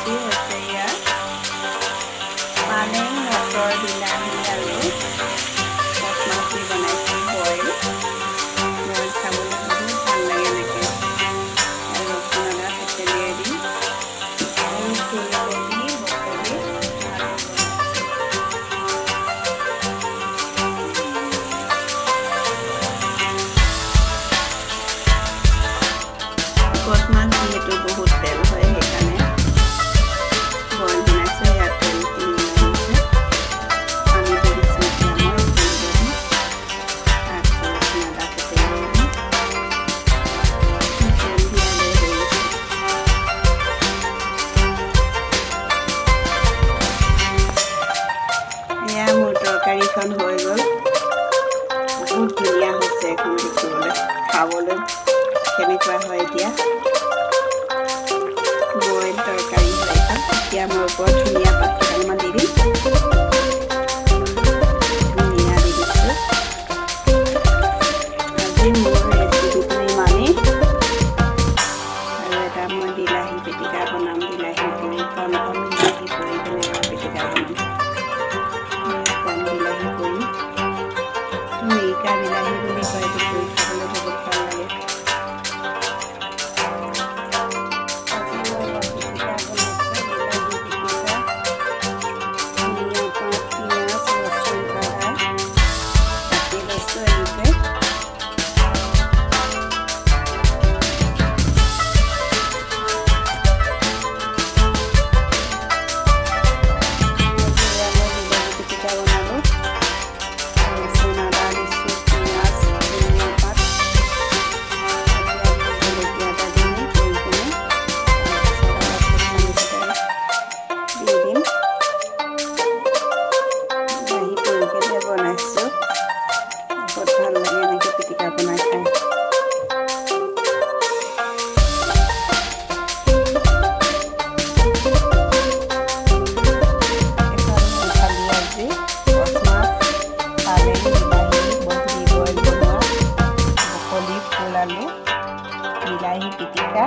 Recipe হৈছে ইয়াৰ পালেং, motor, বিলাহী আৰু কচ মাছ দি বনাইছোঁ বইল খাবলৈ বহুত ভাল লাগে এনেকৈ আৰু ৰচুন আদা থেতেলিয়াই দিম আৰু ফুলকবি, ব্ৰকলি আৰু কচ মাছ যিহেতু বহুত তেল হয় সেইকাৰণে বইল বনাইছোঁ। ইয়াত তেলখিনি লাগিছে পানী দি দিছোঁ। এতিয়া মই ফুলকবি তাৰপিছত ৰচুন আদা থেতেলিয়াই দিম। তেল দিয়া লৈ হৈ গৈছে। এয়া মোৰ তৰকাৰীখন হৈ গ'ল। বহুত ধুনীয়া হৈছে এখন দেখিবলৈ, খাবলৈ কেনেকুৱা হয় এতিয়া বইল তৰকাৰী হয় এখন। এতিয়া মই ওপৰত ধুনীয়া পাত কেইটামান দি দিম। ধুনীয়া দি দিছোঁ। আজি মোৰ ৰেচিপিটো ইমানেই। আৰু এটা মই বিলাহী পিটিকা বনাম। বিলাহী পুৰি কণ কণ বিলাহী পুৰি কেনেকৈ পিটিকা বনাম। কণ বিলাহী পুৰি মিৰিকা বিলাহী বুলি কয়। এইটো পুৰি খাবলৈ বহুত ভাল লাগে। বনাইছোঁ বহুত ভাল লাগে এনেকৈ পিটিকা বনাই খাই। থালি আজি কচ মাছ, পালেং, বিলাহী, বহলি বইল বনোৱা, ব্ৰকলি, ফুল আলু, বিলাহী পিটিকা,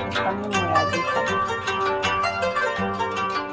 এইখনেই মোৰ আজি খালোঁ।